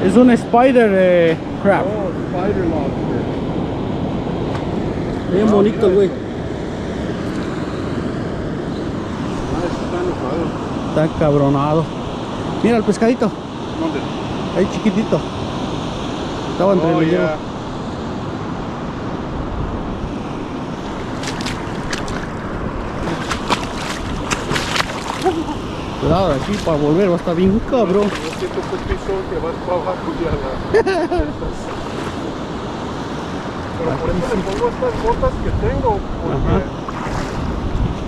Es un spider crab. Oh, spider lobster. Bien bonito el güey. Ah, ese está enojado. Está cabronado. Mira el pescadito. ¿Dónde? Ahí chiquitito. Estaba entre Oh, el hielo. yeah. Cuidado aquí para volver, va a estar bien cabrón. Yo siento que piso que vas para abajo ya. Pero por eso le pongo estas botas que tengo,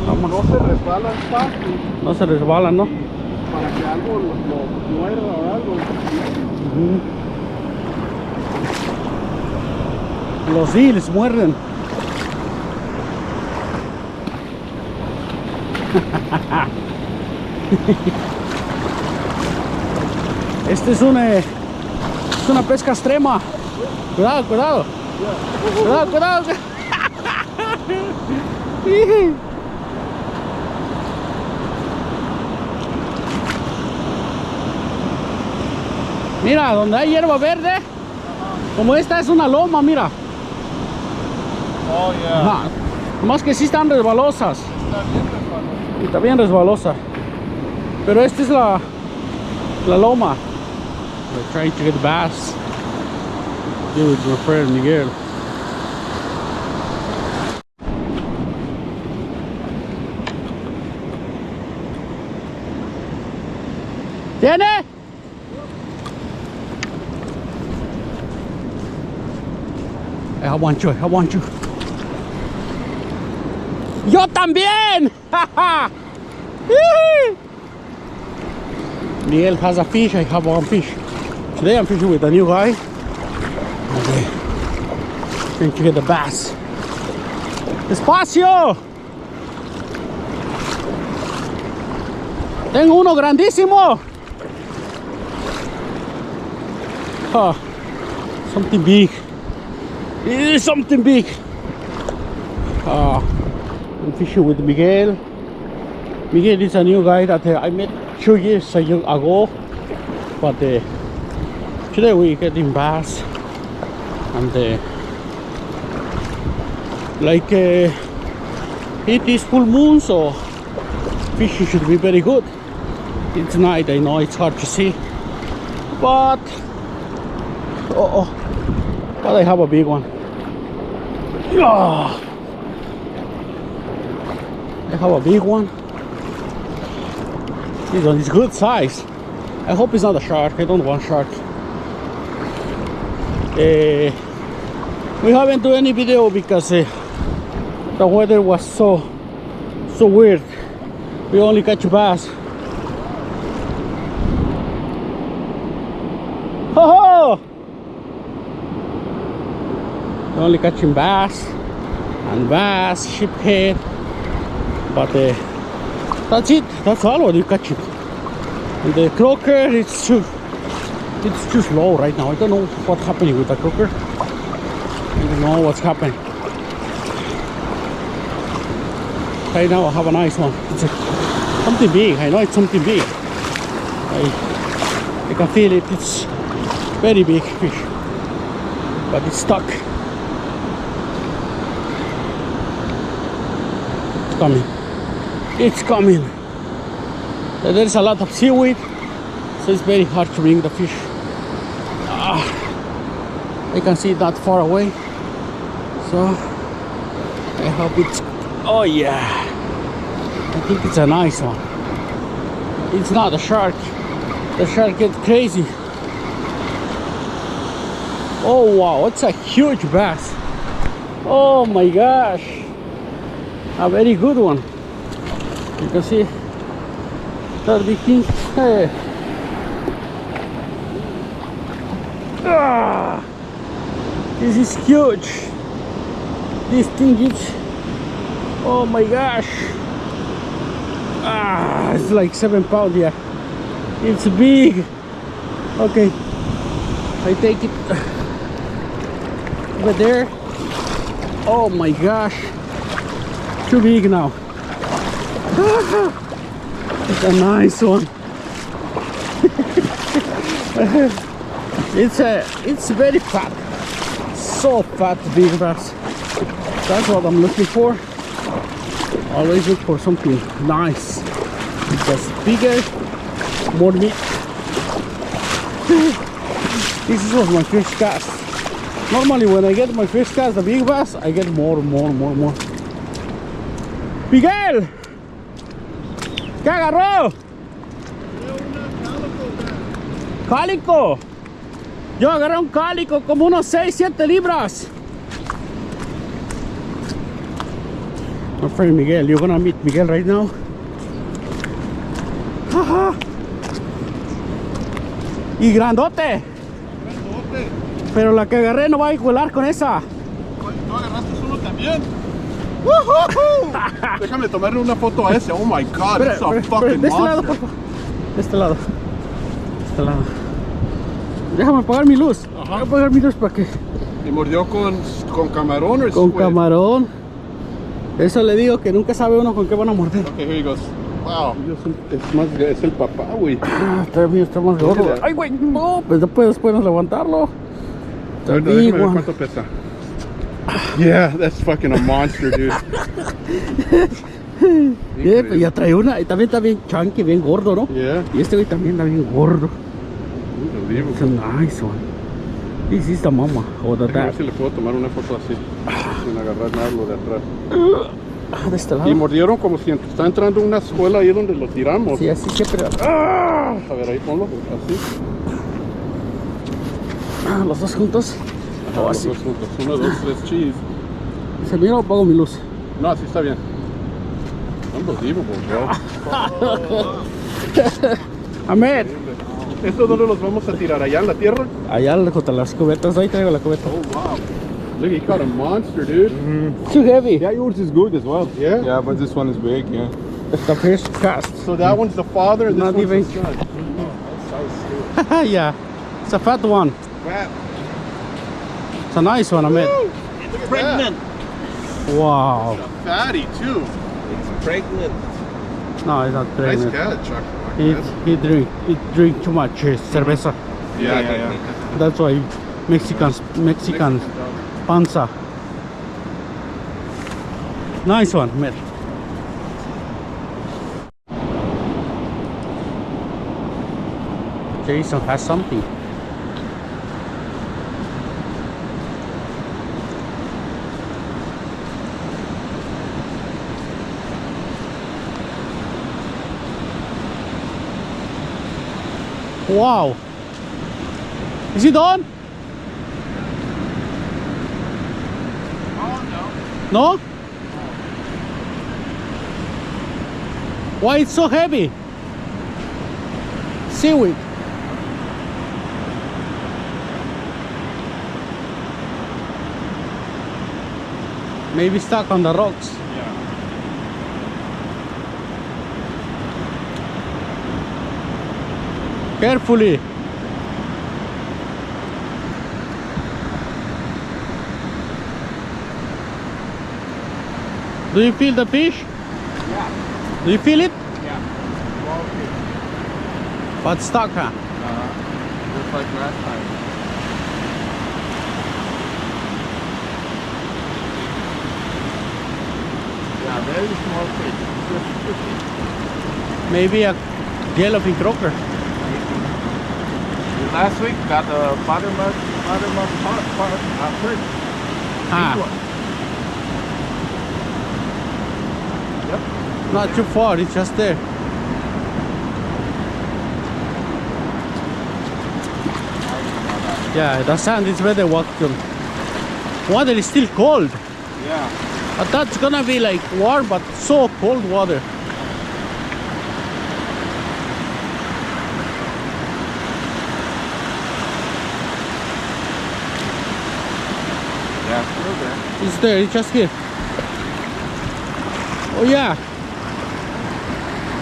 porque no se resbalan fácil. No se resbalan, ¿no? Para que algo lo muerda o algo. Los seals muerden. Este es una pesca extrema. Cuidado, cuidado. Cuidado, cuidado. Mira, donde hay hierba verde, como esta es una loma, mira. Oh, yeah. Ajá. Más que sí están resbalosas. Está bien resbalosa. Pero esta es la loma. We're trying to get bass. Here with my friend Miguel. ¿Tiene? I want you, I want you. ¡Yo también! Miguel has a fish, I have one fish. Today I'm fishing with a new guy. Okay. Trying to get the bass. ¡Despacio! Tengo uno grandísimo. Oh, something big. It is something big. I'm fishing with Miguel. Miguel is a new guy that I met 2 years ago. But today we getting bass. And it is full moon, so fishing should be very good. It's night, I know it's hard to see. But but I have a big one. I have a big one. This one is good size. I hope it's not a shark. I don't want shark. We haven't done any video because the weather was so weird. We only catch bass. Ho ho! We're only catching bass and bass, sheephead. But that's it. That's all what you catch it. And the croaker, it's too slow right now. I don't know what's happening with the croaker. I don't know what's happening. Right now I have a nice one. It's something big. I know it's something big. I can feel it. It's very big fish, but it's stuck. It's coming. It's coming. There's a lot of seaweed, so it's very hard to bring the fish. I can see that far away, so I hope it's. Oh yeah, I think it's a nice one. It's not a shark. The shark gets crazy. Oh wow, it's a huge bass. Oh my gosh, a very good one. You can see that big thing. Hey. This is huge. This thing is, oh my gosh, it's like 7 pounds. Yeah, it's big. Okay, I take it over there. Oh my gosh, too big now. It's a nice one. It's very fat, so fat big bass. That's what I'm looking for. Always look for something nice, just bigger, more meat. This was my first cast. Normally when I get my first cast, the big bass, I get more. Miguel, ¿qué agarró? Cálico. Yo agarré un cálico como unos 6-7 libras. My friend Miguel, you're gonna meet Miguel right now. Jaja. Y grandote. Pero la que agarré no va a igualar con esa. ¿Tú agarraste uno también? ¡Woohoo! Déjame tomarle una foto a ese. Oh my god, it's a fucking de este lado, monster. por favor. De este lado. De este lado. Déjame apagar mi luz. Voy a apagar mi luz para que. ¿Y mordió con camarón o Con squid? camarón. Eso le digo que nunca sabe uno con qué van a morder. Okay, here he goes. Wow, es el papá, güey. Está más gordo. Ay, güey, no, pues después puedes levantarlo. Está Déjame big ver one. cuánto pesa. Yeah, that's fucking a monster, dude. Yeah, pues ya trae una. Y también está bien chunky, bien gordo, ¿no? Yeah, Y este güey también está bien gordo. unbelievable. It's a nice one. This is the mama or the Déjame ver dad. si le puedo tomar una foto así, sin agarrar nada lo de atrás. De este lado. Y mordieron como si está entrando una escuela ahí donde lo tiramos. Sí, así siempre. A ver, ahí ponlo, así. Los dos juntos. O Los así. dos juntos. 1, 2, 3, cheese. Se mira o apago mi luz. No, así está bien. Unbelievable, bro. Ahmed. ¿Estos dónde los vamos a tirar? ¿Allá en la tierra? Allá junto a las cubetas. Ahí traigo la cubeta. Oh, wow. Look, he caught a monster, dude. Too heavy. Yeah, yours is good as well. Yeah? Yeah, but this one is big, yeah. It's the first cast. So that one's the father and this Not one's even- the son. Yeah. It's a fat one. Wow. It's a nice one, Ahmed. It's pregnant. Wow. Fatty, too. It's pregnant. No, it's not Nice pregnant. catch, Chuck. He drink too much cerveza. Yeah. That's why Mexican panza. Nice one, Ahmed. Jason has something. Wow. Is he done? No? Why it's so heavy? Seaweed. Maybe stuck on the rocks. Carefully. Do you feel the fish? Yeah. Do you feel it? Yeah. But stuck, huh? Just like last time. Yeah, very small fish. Maybe a yellowfin croaker. Last week got a bottom-up perch. Ah, Big one. Yep. not too far, it's just there. Yeah, the sand is very water. Water is still cold. Yeah. But that's gonna be like warm, but so cold water. Yeah, still there. It's there, it's just here. Oh yeah.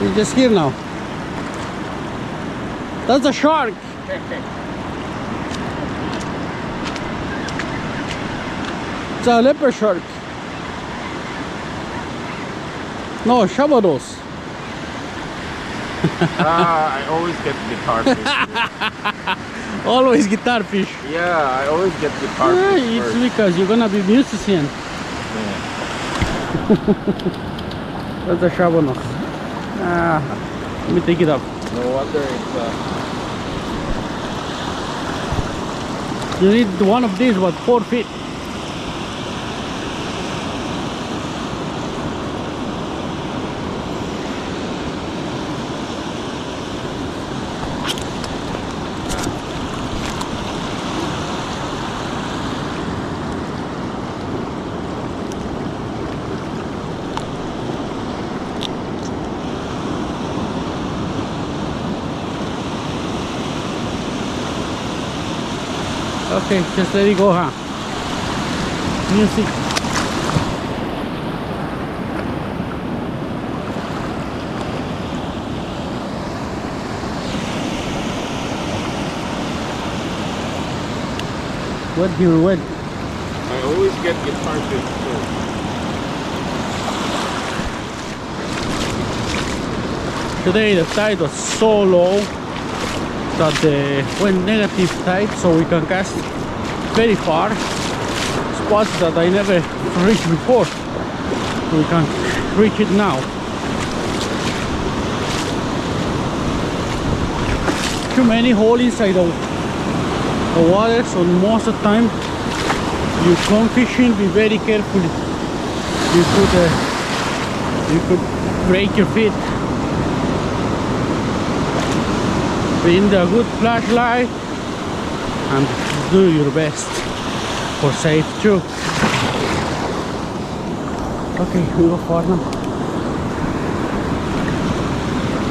It's just here now. That's a shark. It's a leopard shark. No, Shabados. I always get guitar fish. Always guitar fish. Yeah, I always get guitar Yeah, fish it's first. because you're gonna be musician. Yeah. That's a shovel now. Ah, let me take it up. No wonder it's You need one of these, what, 4 feet? Okay, just let it go, huh? Music. What do you want? I always get guitar fish first. Today the tide was so low that went negative tide, so we can cast very far, spots that I never reached before. We can reach it now. Too many holes inside the water, so most of the time you come fishing, be very careful. You could break your feet. Bring a good flashlight and do your best for safe too. Okay, we go far now.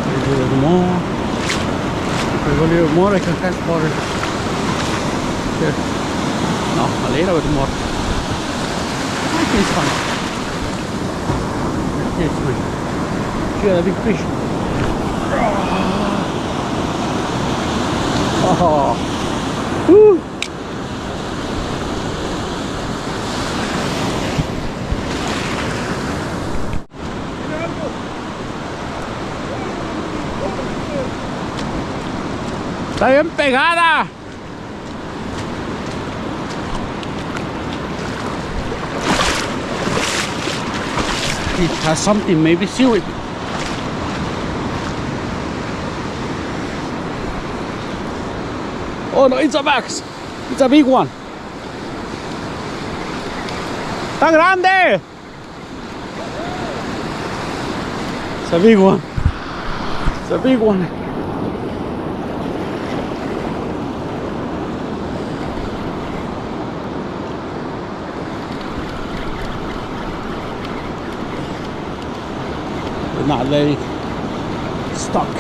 A little more. If I go a little more, I can cast farther. Here. No, a little bit more. Okay, it's fine. Okay, it's fine. You got a big fish. Oh. Woo. Está bien pegada. It has something, maybe seaweed. Oh no, it's a bass. It's a big one. ¡Tan grande! It's a big one. It's a big one. But not let it stuck.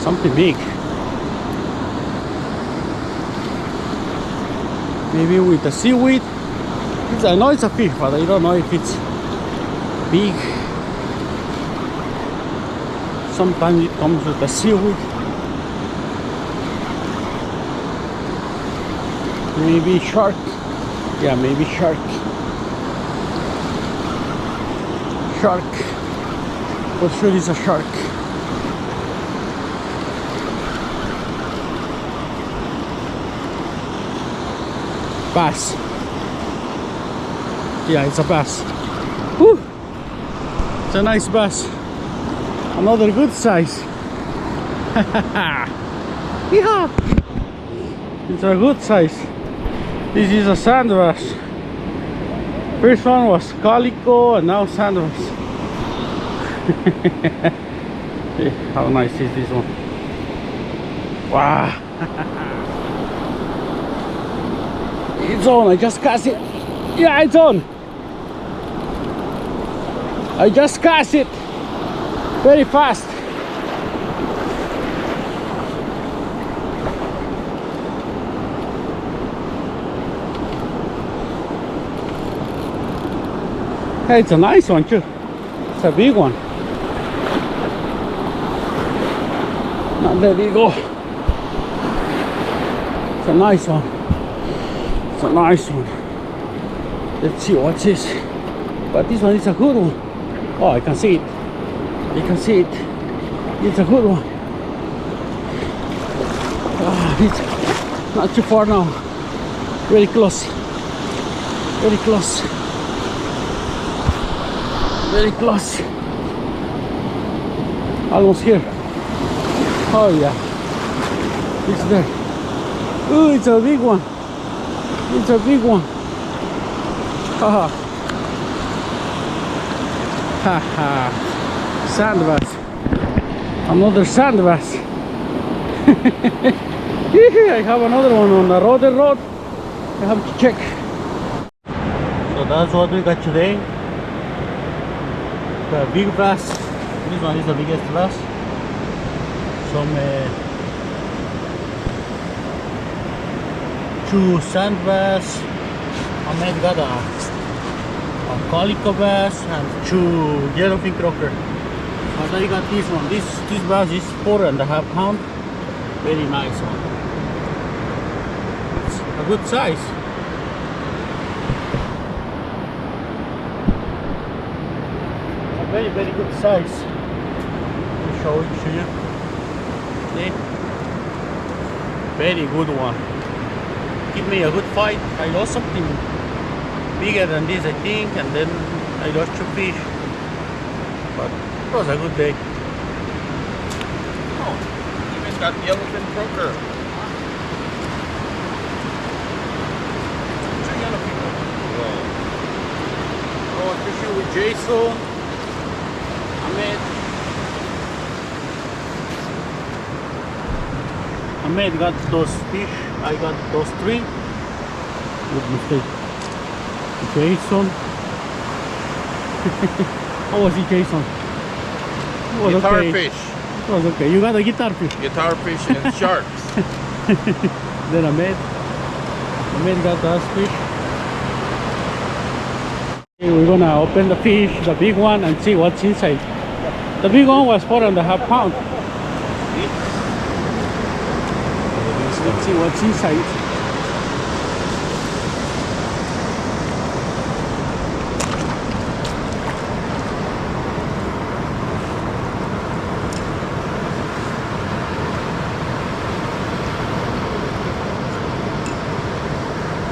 Something big. Maybe with the seaweed. I know it's a fish, but I don't know if it's big. Sometimes it comes with the seaweed. Maybe shark. Yeah, maybe shark. Shark. For sure it's a shark. Bass. Yeah, it's a bass. Woo! It's a nice bass. Another good size. Yeah. It's a good size. This is a sand bass. First one was calico and now sand bass. How nice is this one? Wow. It's on, I just cast it. Yeah, it's on. I just cast it very fast. Hey, it's a nice one too. It's a big one. Now there we go. It's a nice one. It's a nice one. Let's see what's this. But this one is a good one. Oh, I can see it. You can see it. It's a good one. It's not too far now. Very close. Very close. Very close. Almost here. Oh yeah. It's there. Oh, it's a big one. It's a big one. Haha. Haha. Sand bass. Another sand bass. I have another one on the road. I have to check. So that's what we got today. The big bass. This one is the biggest bass. Some 2 sand bass. Ahmed got a calico bass and 2 yellowfin croaker. But I got this one. This bass is 4.5 pounds. Very nice one. It's a good size. A very good size. Let me show it to you. See? Very good one. Give me a good fight. I lost something bigger than this, I think, and then I lost 2 fish. But it was a good day. Oh, even got yellowfin croaker. 2 yellowfin croaker. I was fishing with Jason, Ahmed got those fish, I got those 3. Good mistake. Jason. How was it, Jason? It was Guitar okay. fish. It was okay. You got a guitar fish. Guitar fish and sharks. Then Ahmed got us fish. Okay, we're gonna open the fish, the big one, and see what's inside. The big one was 4.5 pounds. Let's see what's inside.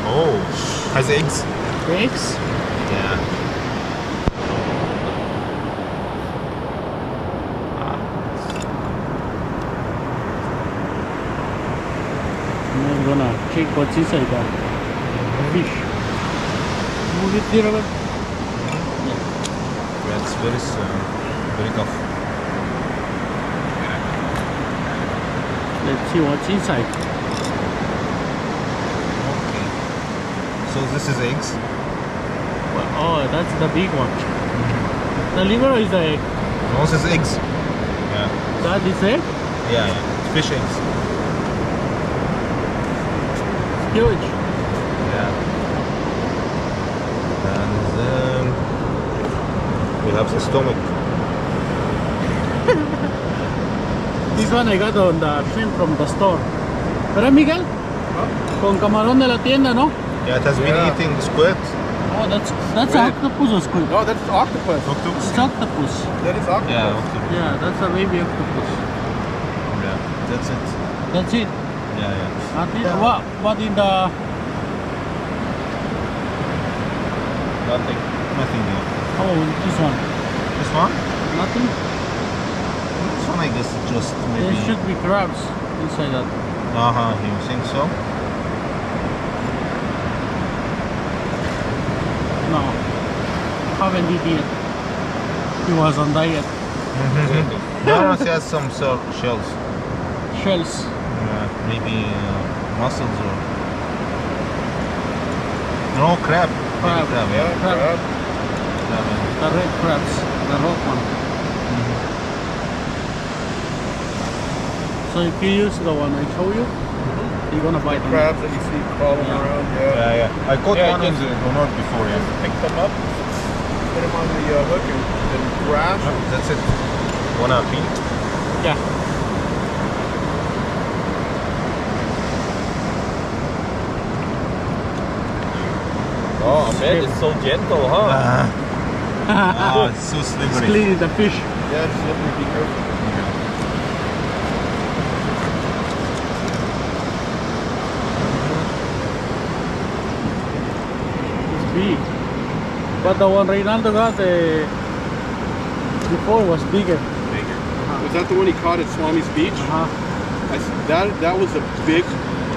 Oh, has eggs. Eggs. Yeah. I'm gonna check what's inside the fish. Move it here a bit. Yeah, it's very tough. Let's see what's inside. Okay. So this is eggs. Well, oh, that's the big one. The liver is the egg. No, this is eggs. Yeah. That is egg? Yeah, yeah. It's fish eggs. Huge. Yeah. And then we have the stomach. This one I got on the shrimp from the store. ¿Verdad, Miguel? Con camarón de la tienda, ¿no? Yeah, it has been eating squid. Oh, that's an octopus or squid? No, that's octopus. It's octopus. That is octopus. Yeah, octopus. Yeah, that's a baby octopus. Yeah, that's it. That's it. Yeah, yeah. Nothing. What in the... Nothing there. Oh, this one. This one? Nothing? This one I guess is just maybe... There should be crabs inside that. Uh-huh, you think so? No. Haven't eaten yet. He was on diet. No, it has some shells. Shells. Maybe mussels or... No, crab. Crab. Maybe crab, yeah. Crab. Crab, yeah. The red crabs. The rock one. So if you use the one I show you, you're gonna buy them. Crabs that you see crawling Yeah. around. Yeah, yeah. I caught Yeah, one in just- the north before, yeah. Pick them up, put them on the hook and crash. That's it. Wanna pee? Yeah. Oh, man, it's so gentle, huh? Oh, it's so slippery. Cleaning the fish. Yeah, it's slippery, be careful. It's big. But the one Reynaldo got before was bigger. Was that the one he caught at Swami's Beach? That was a big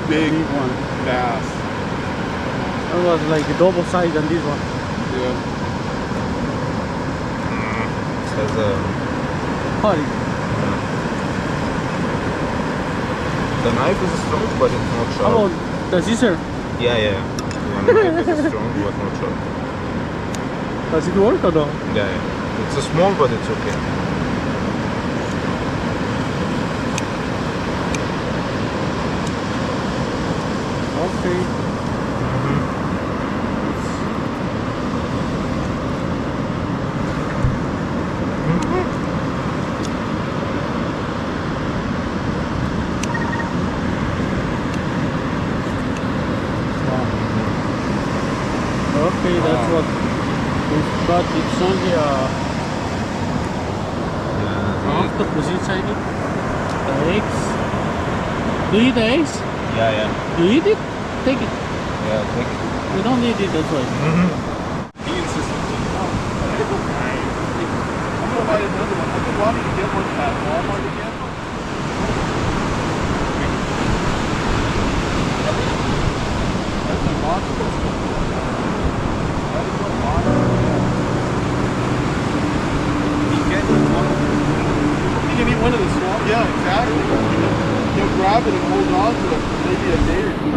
Big one. bass. It was like a double size than this one. Yeah. Says, Hurry. the knife is strong, but it's not How sharp. about the scissor? Yeah. The knife is strong, but not sharp. Does it work or no? Yeah. It's a small, but it's okay. Okay. Okay, that's what we've got. It's only octopus inside it. The eggs. Do you eat the eggs? Yeah. Do you eat it? Take it. Yeah, take it. We don't need it, that's why. He insisted. I'm gonna buy another one. I've been wanting to get one at Walmart again. That's a monster. That is a monster. You can eat one of the small. Yeah, exactly. You'll grab it and hold on to it for maybe a day or two.